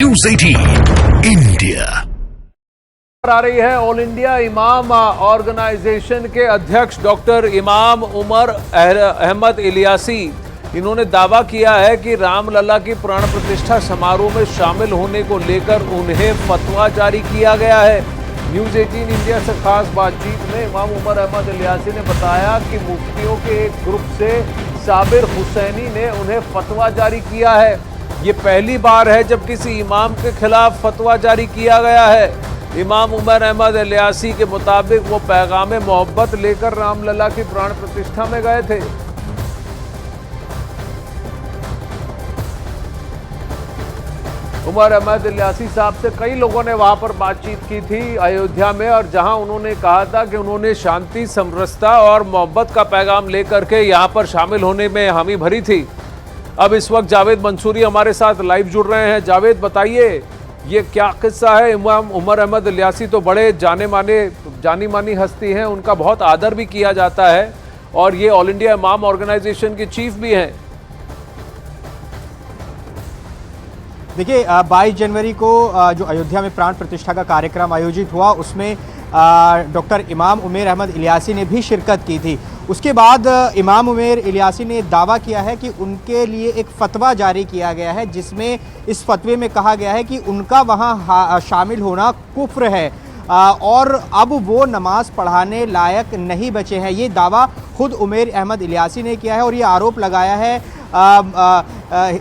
News 18 India आ रही है। All India इमाम ऑर्गेनाइजेशन के अध्यक्ष डॉक्टर इमाम उमर अहमद इलियासी, इन्होंने दावा किया है कि रामलला की प्राण प्रतिष्ठा समारोह में शामिल होने को लेकर उन्हें फतवा जारी किया गया है। न्यूज़ 18 इंडिया से खास बातचीत में इमाम उमर अहमद इलियासी ने बताया कि मुफ्तियों के एक ग्रुप से साबिर हुसैनी ने उन्हें फतवा जारी किया है। ये पहली बार है जब किसी इमाम के खिलाफ फतवा जारी किया गया है। इमाम उमर अहमद इलियासी के मुताबिक वो पैगाम मोहब्बत लेकर रामलला की प्राण प्रतिष्ठा में गए थे। उमर अहमद इलियासी साहब से कई लोगों ने वहां पर बातचीत की थी अयोध्या में, और जहां उन्होंने कहा था कि उन्होंने शांति, समरसता और मोहब्बत का पैगाम लेकर के यहां पर शामिल होने में हामी भरी थी। अब इस वक्त जावेद मंसूरी हमारे साथ लाइव जुड़ रहे हैं। जावेद, बताइए ये क्या किस्सा है? इमाम उमर अहमद इलियासी तो बड़े जानी मानी हस्ती हैं, उनका बहुत आदर भी किया जाता है और ये ऑल इंडिया इमाम ऑर्गेनाइजेशन के चीफ भी हैं। देखिए, 22 जनवरी को जो अयोध्या में प्राण प्रतिष्ठा का कार्यक्रम आयोजित हुआ, उसमें डॉक्टर इमाम उमर अहमद इलियासी ने भी शिरकत की थी। उसके बाद इमाम उमर इलियासी ने दावा किया है कि उनके लिए एक फतवा जारी किया गया है, जिसमें इस फतवे में कहा गया है कि उनका वहाँ शामिल होना कुफ्र है और अब वो नमाज पढ़ाने लायक नहीं बचे हैं। ये दावा खुद उमर अहमद इलियासी ने किया है और ये आरोप लगाया है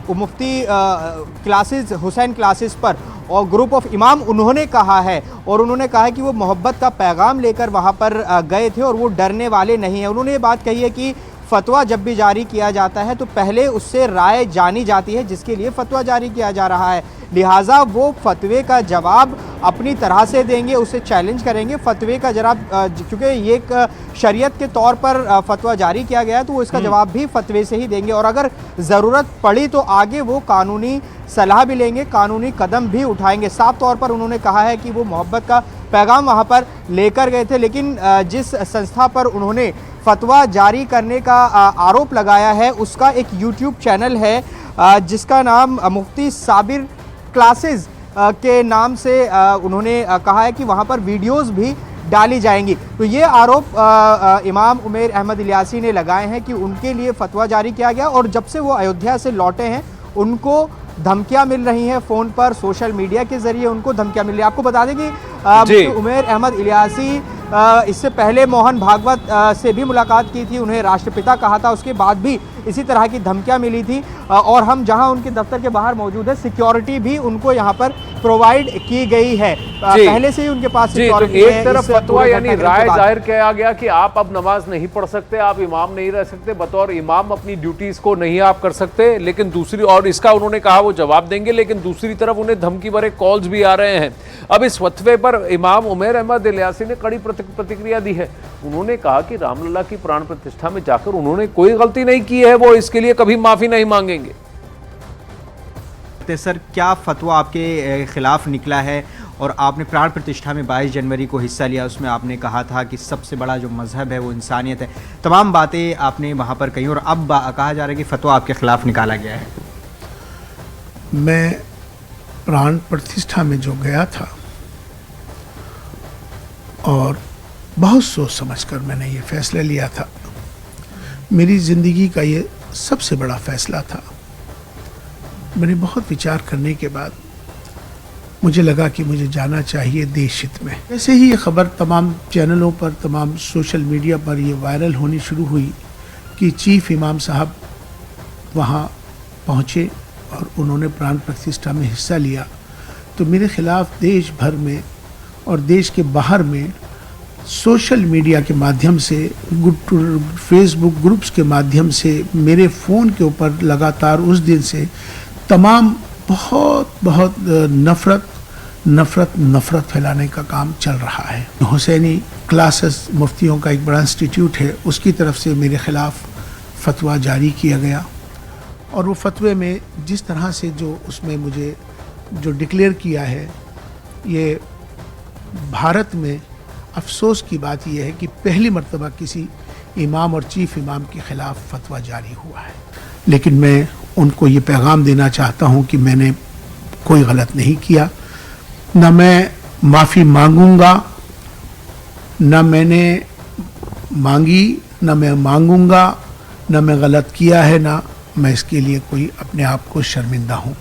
मुफ्ती क्लासेस, हुसैन क्लासेस पर और ग्रुप ऑफ इमाम। उन्होंने कहा है कि वो मोहब्बत का पैगाम लेकर वहाँ पर गए थे और वो डरने वाले नहीं हैं। उन्होंने ये बात कही है कि फतवा जब भी जारी किया जाता है तो पहले उससे राय जानी जाती है जिसके लिए फतवा जारी किया जा रहा है, लिहाजा वो फतवे का जवाब अपनी तरह से देंगे, उसे चैलेंज करेंगे। फतवे का जवाब, क्योंकि ये एक शरीयत के तौर पर फतवा जारी किया गया है, तो वो इसका जवाब भी फतवे से ही देंगे और अगर ज़रूरत पड़ी तो आगे वो कानूनी सलाह भी लेंगे, कानूनी कदम भी उठाएंगे। साफ तौर पर उन्होंने कहा है कि वो मोहब्बत का पैगाम वहाँ पर लेकर गए थे, लेकिन जिस संस्था पर उन्होंने फतवा जारी करने का आरोप लगाया है उसका एक यूट्यूब चैनल है जिसका नाम मुफ्ती साबिर क्लासेस के नाम से उन्होंने कहा है कि वहाँ पर वीडियोस भी डाली जाएंगी। तो ये आरोप इमाम उमर अहमद इलियासी ने लगाए हैं कि उनके लिए फतवा जारी किया गया और जब से वो अयोध्या से लौटे हैं उनको धमकियां मिल रही हैं, फ़ोन पर, सोशल मीडिया के ज़रिए उनको धमकियां मिल रही हैं। आपको बता दें कि उमर अहमद इलियासी इससे पहले मोहन भागवत से भी मुलाकात की थी, उन्हें राष्ट्रपिता कहा था, उसके बाद भी इसी तरह की धमकियां मिली थी और हम जहां उनके दफ्तर के बाहर मौजूद है, सिक्योरिटी भी उनको यहां पर प्रोवाइड की गई है। पहले से ही उनके पास सिक्योरिटी है। एक तरफ फतवा यानी राय जाहिर किया गया कि आप अब नमाज नहीं पढ़ सकते, आप इमाम नहीं रह सकते, बतौर इमाम अपनी ड्यूटीज को नहीं आप कर सकते, लेकिन दूसरी और इसका उन्होंने कहा वो जवाब देंगे, लेकिन दूसरी तरफ उन्हें धमकी भरे कॉल्स भी आ रहे हैं। अब इस फतवे पर इमाम उमर अहमद इलियासी ने कड़ी प्रतिक्रिया दी है। उन्होंने कहा कि रामलला की प्राण प्रतिष्ठा में जाकर उन्होंने कोई गलती नहीं की है, वो इसके लिए कभी माफी नहीं मांगेंगे। सर, क्या फतवा आपके खिलाफ निकला है और आपने प्राण प्रतिष्ठा में 22 जनवरी को हिस्सा लिया, उसमें आपने कहा था कि सबसे बड़ा जो मजहब है वो इंसानियत है, तमाम बातें आपने वहाँ पर कही और अब कहा जा रहा है कि फतवा आपके खिलाफ निकाला गया है। मैं प्राण प्रतिष्ठा में जो गया था और बहुत सोच समझकर मैंने ये फैसला लिया था, मेरी ज़िंदगी का ये सबसे बड़ा फैसला था। मैंने बहुत विचार करने के बाद मुझे लगा कि मुझे जाना चाहिए देश हित में। वैसे ही ये खबर तमाम चैनलों पर, तमाम सोशल मीडिया पर ये वायरल होनी शुरू हुई कि चीफ इमाम साहब वहाँ पहुँचे और उन्होंने प्राण प्रतिष्ठा में हिस्सा लिया, तो मेरे ख़िलाफ़ देश भर में और देश के बाहर में सोशल मीडिया के माध्यम से, फेसबुक ग्रुप्स के माध्यम से, मेरे फ़ोन के ऊपर लगातार उस दिन से तमाम बहुत नफ़रत फैलाने का काम चल रहा है। हुसैनी क्लासेस मुफ्तियों का एक बड़ा इंस्टीट्यूट है, उसकी तरफ से मेरे ख़िलाफ़ फतवा जारी किया गया और वो फतवे में जिस तरह से जो उसमें मुझे जो डिक्लेयर किया है, ये भारत में अफसोस की बात यह है कि पहली मर्तबा किसी इमाम और चीफ इमाम के ख़िलाफ़ फतवा जारी हुआ है। लेकिन मैं उनको ये पैगाम देना चाहता हूँ कि मैंने कोई गलत नहीं किया, न मैं माफ़ी मांगूंगा, न मैंने मांगी, न मैं मांगूंगा, न मैं गलत किया है, ना मैं इसके लिए कोई अपने आप को शर्मिंदा हूँ।